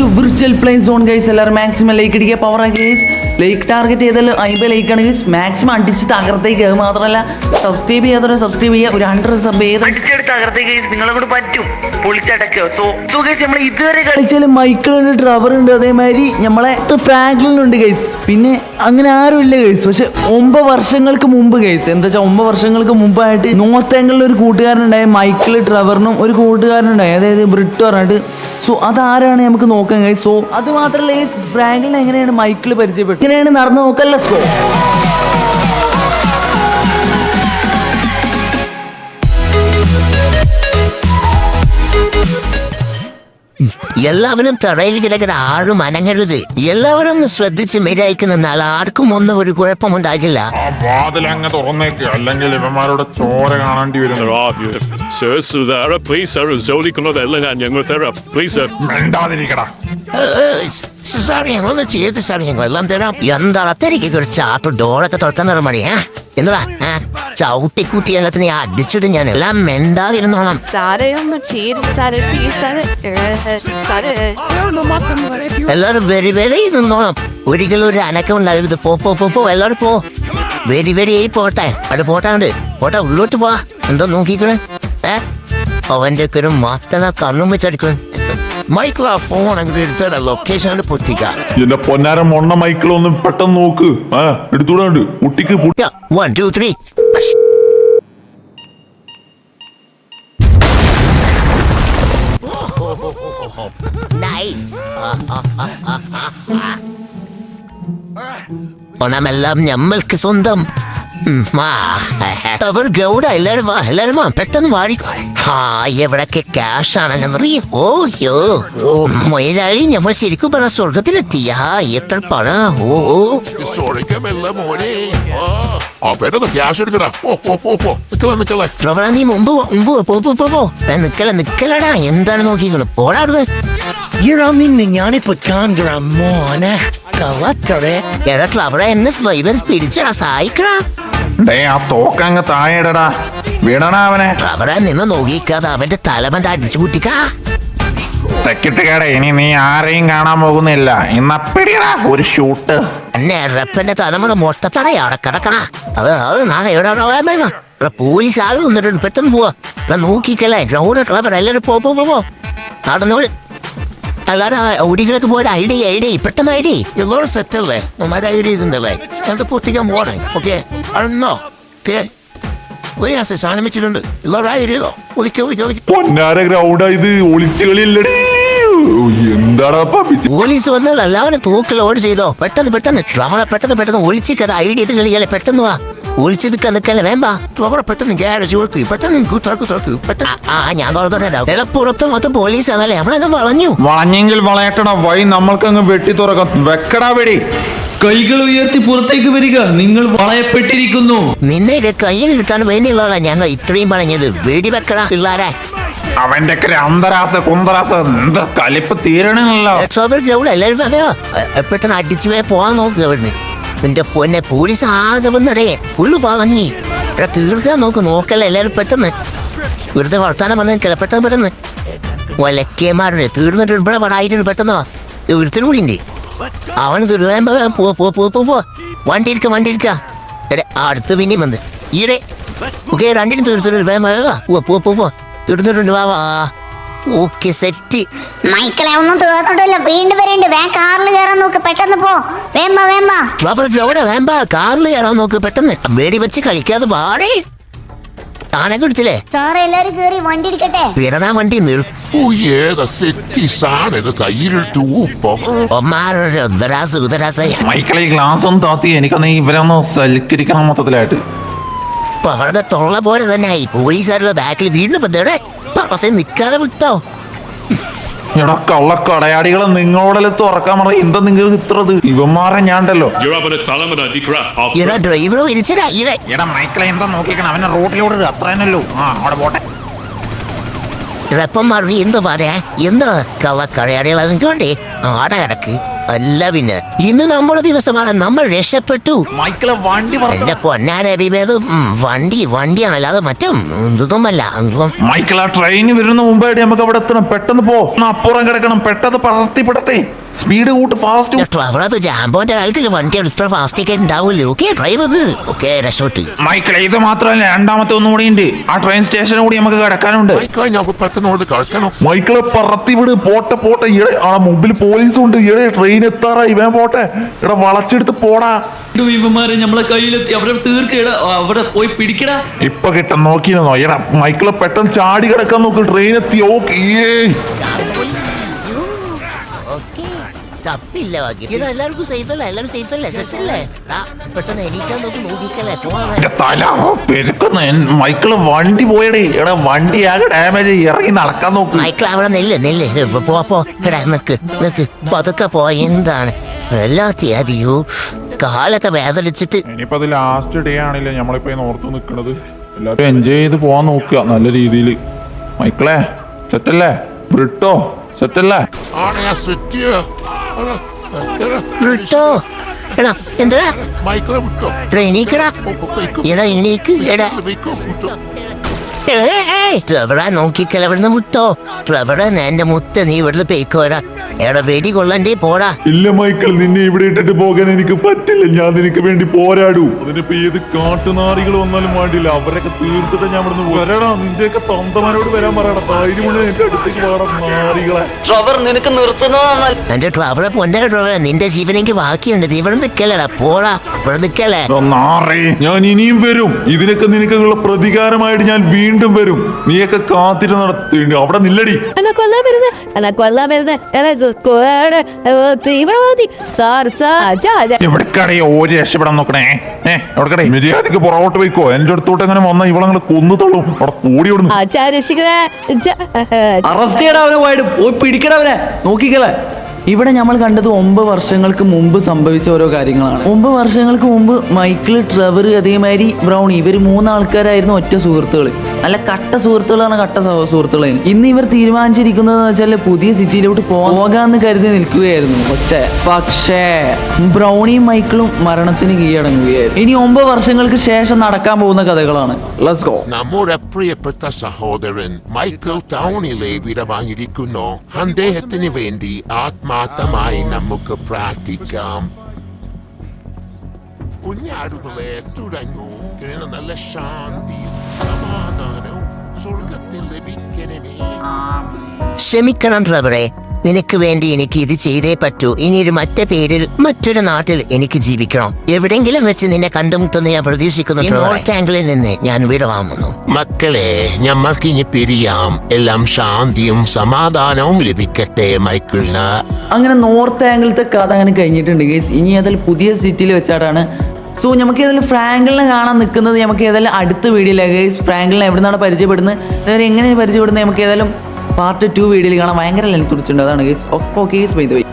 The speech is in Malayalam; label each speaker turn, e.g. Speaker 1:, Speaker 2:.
Speaker 1: To virtual play zone guys. എല്ലാവരും മാക്സിമം ലൈക്ക് അടിക്കുക, പവർ ആക്കി ഗൈസ്. ലൈക്ക് ടാർഗറ്റ് ചെയ്താൽ 50 ലൈക്കാണ് ഗൈസ്. മാക്സിമം അടിച്ച് തകർത്തേക്ക്. അത് മാത്രമല്ല സബ്സ്ക്രൈബ് ചെയ്യാത്തവരെ സബ്സ്ക്രൈബ് ചെയ്യുക. ഒരു 100 സബ് ചെയ്ത് അടിച്ചെടുത്ത് തകർത്തേക്ക് ഗൈസ്. നിങ്ങളെ കൊണ്ട് പറ്റും പൊളിച്ചടക്കോ. സോ ഗൈസ് നമ്മൾ ഇതുവരെ കളിച്ചാൽ മൈക്കിളുണ്ട്, ട്രവർ ഉണ്ട്, അതേമാതിരി നമ്മളെ ഫ്രാങ്ക്ലിനുണ്ട് ഗൈസ്. പിന്നെ അങ്ങനെ ആരും ഇല്ല ഗൈസ്. പക്ഷെ 9 വർഷങ്ങൾക്ക് മുമ്പ് ഗൈസ്, എന്താ വെച്ചാൽ 9 വർഷങ്ങൾക്ക് മുമ്പായിട്ട് നോർത്ത് ആംഗിളിൽ ഒരു കൂട്ടുകാരനുണ്ടായ മൈക്കിൾ ട്രവറിനും ഒരു കൂട്ടുകാരനുണ്ടായി, അതായത് ബ്രിട്ട് പറഞ്ഞിട്ട്. സോ അതാരാണ് നമുക്ക് നോക്കാം ഗൈസ്. സോ അത് മാത്രമല്ല ഗൈസ്, ഫ്രാങ്ക്ലിൻ എങ്ങനെയാണ് മൈക്കിൾ പരിചയപ്പെട്ടു, ഇങ്ങനെയാണ് നടന്നു നോക്കല്ല. സോ
Speaker 2: എല്ലാവരും തറയിൽ കിടക്കുന്ന ആരും അനങ്ങരുത്. എല്ലാവരും ഒന്ന് ശ്രദ്ധിച്ച് മെരിയായിക്ക് നിന്നാൽ ആർക്കും ഒന്നും ഒരു കുഴപ്പമുണ്ടാകില്ല.
Speaker 3: വാതിലങ്ങ് തുറന്നേക്ക്, അല്ലെങ്കിൽ ഇവന്മാരുടെ ചോര കാണേണ്ടി വരും.
Speaker 2: ഞങ്ങളൊന്ന് ചെയ്ത് സാർ, ഞങ്ങൾ എല്ലാം തരാം. എന്താ അത്രയ്ക്ക് കുറച്ച് ആട്ടോ ഡോറൊക്കെ തുറക്കാൻ തരാൻ മതി. എന്താ ചവിട്ടിക്കൂട്ടി എല്ലാത്തിനെ അടിച്ചിട്ട് ഞാൻ എല്ലാം മെണ്ടാതിരുന്നോളാം. എല്ലാരും വെരി വെരി നിന്നോളാം. ഒരിക്കലും ഒരു അനക്കം ഉണ്ടാവരുത്. പോ എല്ലാവരും പോ. വെരി വെരി പോട്ടെ. അവിടെ പോട്ടാണ്ട് പോട്ടെ, ഉള്ളോട്ട് പോവാ. എന്താ നോക്കിക്കണേ? അവന്റെ ഒക്കെ ഒരു മാത്തന കണ്ണും വെച്ചടിക്കണം. മൈക്കിൾ ആ ഫോൺ അങ്ങനെ എടുത്ത ലൊക്കേഷൻ പൊത്തിക്കാം.
Speaker 3: എന്റെ പൊന്നാരം മൊണ്ണ മൈക്കിളൊന്നും പെട്ടെന്ന് നോക്ക്. എടുത്തൂടാണ്ട് കുട്ടിക്ക്
Speaker 2: 1 2 3. പണമെല്ലാം ഞമ്മൾക്ക് സ്വന്തം. അവർ ഗൗഡ എല്ലാരും വാ, എല്ലാരും വാ, പെട്ടെന്ന് മാറി. എവിടൊക്കെ ക്യാഷ് ആണെന്നറിയും. ഓയോ മൊയിലാളി, നമ്മൾ ശരിക്കും പറഞ്ഞ സ്വർഗത്തിലെത്തിയ എത്ര പണം. നീ മുമ്പ് പോ. നിക്കലടാ, എന്താണ് നോക്കിക്കോളൂ. പോടാടുന്നത് ഞാനിപ്പോ കാണാ മോനെ പിടിച്ചടാ, സഹായിക്കടാ.
Speaker 3: ആ തോക്കങ്ങ് താഴെടാ, വീണടാ അവനെ.
Speaker 2: അവരെ നിന്ന് നോക്കിക്കാതെ അവന്റെ തലമന്റെ അടിച്ചു കുട്ടിക്കാ.
Speaker 3: സെക്യൂരിറ്റിക്കാരെ, ഇനി നീ ആരെയും കാണാൻ പോകുന്നില്ല. ഇന്നപ്പിടിയടാ ഒരു ഷൂട്ട്.
Speaker 2: റപ്പന്റെ തലമുറ മൊത്തത്തറ അവിടെ കിടക്കണ. അത് നാളെ എവിടെ പോലീസ് ആകെ വന്നിട്ടുണ്ട്. പെട്ടെന്ന് പോവാ. നോക്കിക്കല്ലേ ഗ്രൗണ്ട് എല്ലാവരും പോ നടന്നോളൂ. എല്ലാരും ഓടികളൊക്കെ പോയ ഐഡിയ പെട്ടെന്ന് ഐഡിയ എല്ലാവരും സെറ്റല്ലേ. നമ്മുടെ ഐഡിയ ഇതുണ്ടല്ലേ, ഞങ്ങൾക്ക് പൊട്ടിക്കാൻ പോകണേ. ഓക്കെ അന്നോ ഓക്കെ ഒരു സാധനം വെച്ചിട്ടുണ്ട്. എല്ലാവരും ഐഡിയതോ
Speaker 3: പൊന്നാര ഗ്രൗണ്ടാ ഇത്. ഒളിച്ചു കളിയല്ലേ. എന്താടാ
Speaker 2: പോലീസ് വന്നാൽ എല്ലാവരും തൂക്കിൽ ഓട് ചെയ്തോ. പെട്ടെന്ന് നമ്മളെ പെട്ടെന്ന് ഒളിച്ചിക്കത് ഐഡിയ ഇത് കളിയല്ലേ. പെട്ടെന്ന് വാ. ഒളിച്ചു നിൽക്കല്ലേ വേമ്പാ. പെട്ടെന്ന് ഗ്യാരേജ് വെക്ക്. പെട്ടെന്ന് ഞാൻ എളുപ്പുറത്ത് മൊത്തം പോലീസ് ആണല്ലേ. നമ്മളെല്ലാം
Speaker 3: വളഞ്ഞെങ്കിൽ വളയട്ടടാ. വൈ നമ്മൾക്കങ്ങ് വെട്ടി തുറക്കാം. വെക്കടാ വെടി.
Speaker 1: കൈകൾ ഉയർത്തി പുറത്തേക്ക് വരിക, നിങ്ങൾ വളയപ്പെട്ടിരിക്കുന്നു.
Speaker 2: നിന്നെ കയ്യിൽ കിട്ടാൻ വേണ്ടിയുള്ളതാണ് ഞങ്ങൾ ഇത്രയും പറഞ്ഞത്. വെടിവെക്കടാ പിള്ളാരെ.
Speaker 3: അവന്റെ അന്തരാസ കുന്തരാസ എന്താ കലിപ്പ് തീരണല്ലോ.
Speaker 2: എല്ലാവരും പെട്ടെന്ന് അടിച്ചു പോവാൻ നോക്കുക അവിടുന്ന്. നിന്റെ പൊന്നെ പോലീസ് ആകെ വന്നടേ ഫുള്ള് വളഞ്ഞി. തീർക്കാൻ നോക്കല്ല എല്ലാവരും. പെട്ടെന്ന് വെറുതെ വർത്താനം പറഞ്ഞ പെട്ടെന്ന് ഒലക്കേമാരുടെ തീർന്നിട്ട് ഇവിടെ പറയായിട്ടുണ്ട്. പെട്ടെന്ന് ഒരുത്തിനും കൂടി ഉണ്ട്. അവന് പോ. വണ്ടി എടുക്ക. അടുത്ത് പിന്നെയും വന്ന് ഈടെ ഓക്കെ രണ്ടിനും തീർത്തിട്ട് തീർന്നിട്ടുണ്ട്. വാ ഓക്കെ സെറ്റ്.
Speaker 4: മൈക്കിളെ ഒന്നും തീർത്തിട്ടില്ല, വീണ്ടും വരണ്ട്. കാറിൽ കയറാൻ നോക്ക്, പെട്ടെന്ന് പോ.
Speaker 2: വേമ്പ കാറിൽ കയറാൻ നോക്ക്. പെട്ടെന്ന് വേടി വെച്ച് കളിക്കാതെ പാടേ. താനൊക്കെ എടുത്തില്ലേ
Speaker 4: സാറേ? എല്ലാരും കേറി വണ്ടി എടുക്കട്ടെ.
Speaker 2: വിടണ വണ്ടി
Speaker 3: മൈക്കിളെ ഗ്ലാസ് ഒന്ന് താത്തി. എനിക്കൊന്ന് ഇവരൊന്ന് സൽക്കരിക്കണം മൊത്തത്തിലായിട്ട്.
Speaker 2: അവരുടെ തൊള്ള പോലെ തന്നെ ആയി. പോലീസുകാരുടെ ബാക്കിൽ വീണ്ടും നിക്കാതെ വിട്ടോ.
Speaker 3: എടാ കള്ളക്കടയാടികളെ, നിങ്ങളോടെല്ലാം തുറക്കാൻ പറ. എന്താ നിങ്ങൾക്ക് ഇത്രത്? ഇവന്മാരെ ഞാണ്ടല്ലോ.
Speaker 2: ഡ്രൈവർ വിളിച്ചടാ.
Speaker 3: എടാ മൈക്കിളെ എന്താ നോക്കിക്കണം. അവനെ റോഡിലോട് അത്ര തന്നെയല്ലോ. അവിടെ പോട്ടെ.
Speaker 2: എന്താ പറയാ? എന്താ കള്ളക്കടയാടികളെ നിൽക്കണ്ടേ? ആടെ കിടക്ക്. അല്ല പിന്നെ ഇന്ന് നമ്മുടെ ദിവസമാണ്, നമ്മൾ രക്ഷപ്പെട്ടു.
Speaker 3: മൈക്കിളെ വണ്ടി
Speaker 2: എന്റെ പൊന്നാരെ ബീബേത് വണ്ടിയാണ്, അല്ലാതെ മറ്റും ഇതൊന്നുമല്ല.
Speaker 3: മൈക്കിൾ, ആ ട്രെയിൻ വരുന്ന മുമ്പായിട്ട് നമുക്ക് അവിടെ എത്തണം. പെട്ടെന്ന് പോ, അപ്പുറം കിടക്കണം. പെട്ടെന്ന് പറത്തിപ്പെടട്ടെ. സ്പീഡ് കൂട്ട്, ഫാസ്റ്റ്.
Speaker 2: ട്രവറത് ജാമ്പോന്റെ കാലത്തിൽ വണ്ടി ഇത്ര ഫാസ്റ്റ് ഉണ്ടാവില്ലേ? ഓക്കെ ഡ്രൈവ് ഓക്കെ രക്ഷപ്പെട്ടു.
Speaker 3: മൈക്കിൾ, ഇത് മാത്രമല്ല, രണ്ടാമത്തെ ഒന്നും കൂടി ഉണ്ട്. ആ ട്രെയിൻ സ്റ്റേഷനും കൂടി നമുക്ക് കിടക്കാനുണ്ട്. മൈക്കിളെ പറത്തി വിട്. പോട്ടെ ഇടെ ആ മുമ്പിൽ പോലീസും ഉണ്ട്. ഇടെ ട്രെയിൻ എത്താറായി, ഇവൻ പോട്ടെ. ഇവിടെ വളച്ചെടുത്ത് പോടാ.
Speaker 1: ഇവന്മാരെ നമ്മളെ കയ്യിലെത്തി, അവരെ തീർക്കടാ, അവിടെ പോയി പിടിക്കടാ.
Speaker 3: ഇപ്പൊ കിട്ടാൻ നോക്കിയിരുന്നോ? എടാ മൈക്കിളെ പെട്ടെന്ന് ചാടി കിടക്കാൻ നോക്ക്. ട്രെയിൻ എത്തി. ഓക്കെ
Speaker 2: ചപ്പില്ല ബാക്കി. ഇത് എല്ലാവർക്കും സേഫ് അല്ലേ? എല്ലാവരും സേഫ് അല്ലേ? സെറ്റ് അല്ലേ? പെട്ടെന്ന് എണീക്കാൻ നോക്കിക്കല്ലേ പോവാൻ.
Speaker 3: തല പെരുക്കുന്ന മൈക്കിള് വണ്ടി പോയടേ. എടാ വണ്ടി ആകെ ഡാമേജ്. ഇറങ്ങി നടക്കാൻ നോക്ക്.
Speaker 2: മൈക്കിൾ അവിടെ നെല്ല് പോ എടാ നിക്ക് പതുക്കെ പോ. എന്താണ് എല്ലാത്തിയോ കാലൊക്കെ വേദനിച്ചിട്ട്.
Speaker 3: ഇനിയിപ്പോ അത് ലാസ്റ്റ് ഡേ ആണല്ലേ നമ്മളിപ്പോ ഓർത്ത് നിക്കണത്. എല്ലാവരും എൻജോയ് ചെയ്ത് പോവാൻ നോക്കുക നല്ല രീതിയിൽ. മൈക്കിളെ സെറ്റല്ലേ? ബ്രിട്ടോ സെറ്റല്ലേ?
Speaker 2: ബ്രിട്ടോ എടാ എന്താ എണീക്കടാ. എടാ എണീക്ക്. എടാ ട്രവറ നോക്കിക്കല ഇവിടുന്ന് മുട്ടോ. ട്രവറ എന്റെ മുത്ത, നീ ഇവിടുന്ന് പേക്കോടാ. എടാ വെടി കൊള്ളണ്ടേ പോടാ.
Speaker 3: ഇല്ല മൈക്കിൾ, നിന്നെ ഇവിടെ ഇട്ടിട്ട് പോകാൻ എനിക്ക് പറ്റില്ല. ഞാൻ നിനക്ക് വേണ്ടി പോരാടൂ. അതിനിപ്പോ ഏത് കാട്ടുനാറികൾ വന്നാലും വേണ്ടില്ല. അവരൊക്കെ തീർത്തിട്ട് ഞാൻ ഇവിടുന്ന് വരടാ. നിന്റെയൊക്കെ തന്തമാരോട് വരാൻ പറയണം. ധൈര്യമുള്ള എന്റെ അടുത്തേക്ക് വേണം നാറികളെ.
Speaker 1: നിനക്ക് നിർത്തുന്നതാണ്.
Speaker 2: എന്റെ ട്രവറെ പൊന്നെ ട്രവറ, നിന്റെ ജീവൻ എനിക്ക് ബാക്കിയുണ്ട്. നീ ഇവിടെ നിക്കലടാ, പോടാ. ഇവിടെ നിക്കല്ലേ
Speaker 3: നാറി. ഞാൻ ഇനിയും വരും. ഇതിനൊക്കെ നിനക്കുള്ള പ്രതികാരമായിട്ട് ഞാൻ വീണ്ടും വരും. നീയൊക്കെ കാത്തിട്ട് നടത്തേണ്ടി. അവിടെ നില്ലടി. എവിടെക്കടേ ഓര് രക്ഷപ്പെടാൻ നോക്കണേ? എവിടെക്കടേ മര്യാദക്ക് പുറകോട്ട് പോയിക്കോ. എന്റെ അടുത്തോട്ട് എങ്ങനെ വന്ന ഇവളങ്ങനെ കൊന്നു തള്ളും. അവിടെ കൂടി വിടുന്നു.
Speaker 1: അറസ്റ്റ് ചെയ്യടാ അവനെ, പോയി പിടിക്കടവനെ. നോക്കിക്കലേ, ഇവിടെ നമ്മൾ കണ്ടത് 9 വർഷങ്ങൾക്ക് മുമ്പ് സംഭവിച്ച ഓരോ കാര്യങ്ങളാണ്. 9 വർഷങ്ങൾക്ക് മുമ്പ് മൈക്കിൾ, ട്രെവർ, അതേമാതിരി ബ്രൗണി, ഇവർ 3 ആൾക്കാരായിരുന്നു ഒറ്റ സുഹൃത്തുക്കൾ. നല്ല കട്ട സുഹൃത്തുക്കളാണ്, കട്ട സുഹൃത്തുക്കളായിരുന്നു. ഇന്ന് ഇവർ തീരുമാനിച്ചിരിക്കുന്നത് വെച്ചാൽ പുതിയ സിറ്റിയിലോട്ട് പോകാമെന്ന് കരുതി നിൽക്കുകയായിരുന്നു. പക്ഷേ ബ്രൗണിയും മൈക്കിളും മരണത്തിന് കീഴടങ്ങുകയായിരുന്നു. ഇനി 9 വർഷങ്ങൾക്ക് ശേഷം നടക്കാൻ പോകുന്ന കഥകളാണ്. Let's go.
Speaker 5: നമ്മുടെ പ്രിയപ്പെട്ട സഹോദരൻ മൈക്കിൾ ടൗണിലെ വിടവാങ്ങിയിരിക്കുന്നു. അദ്ദേഹത്തിന് വേണ്ടി ആത്മാർത്ഥമായി നമുക്ക് പ്രാർത്ഥിക്കാം. കുഞ്ഞാടുകളെ തുടങ്ങൂ. നല്ല ശാന്തിയും സമാധാനവും സ്വർഗത്തിൽ ലഭിക്കണമേ.
Speaker 2: ക്ഷമിക്കണം ട്രവറെ, നിനക്ക് വേണ്ടി എനിക്ക് ഇത് ചെയ്തേ പറ്റൂ. ഇനിയൊരു മറ്റേ പേരിൽ മറ്റൊരു നാട്ടിൽ എനിക്ക് ജീവിക്കണം. എവിടെങ്കിലും വെച്ച് നിന്നെ കണ്ടുമുട്ടെന്ന് ഞാൻ പ്രതീക്ഷിക്കുന്നു. നോർത്ത് ആംഗിളിൽ നിന്ന് ഞാൻ വിടവാങ്ങുന്നു.
Speaker 5: മക്കളെ, ഞമ്മൾക്ക് ഇനി പിരിയാം. എല്ലാം ശാന്തിയും സമാധാനവും ലഭിക്കട്ടെ മൈക്കിളിന്.
Speaker 1: അങ്ങനെ നോർത്ത് ആംഗിളത്തെ കഥ അങ്ങനെ കഴിഞ്ഞിട്ടുണ്ട് ഗൈസ്. ഇനി അതിൽ പുതിയ സിറ്റിയിൽ വെച്ചാട്ടാണ്. സോ നമുക്ക് ഏതായാലും ഫ്രാങ്കിളിനെ കാണാൻ നിൽക്കുന്നത് നമുക്ക് ഏതായാലും അടുത്ത വീഡിയോയിലാണ് ഗൈസ്. ഫ്രാങ്കിളിനെ എവിടെ നിന്നാണ് പരിചയപ്പെടുന്നത്, അതായത് എങ്ങനെയാണ് പരിചയപ്പെടുന്നത്, നമുക്ക് ഏതായാലും പാർട്ട് 2 വീഡിയോയിൽ കാണാൻ. ഭയങ്കര ലെങ്ത് കുറിച്ചിട്ടുണ്ട്. അതാണ് guys. Okay guys, by the way.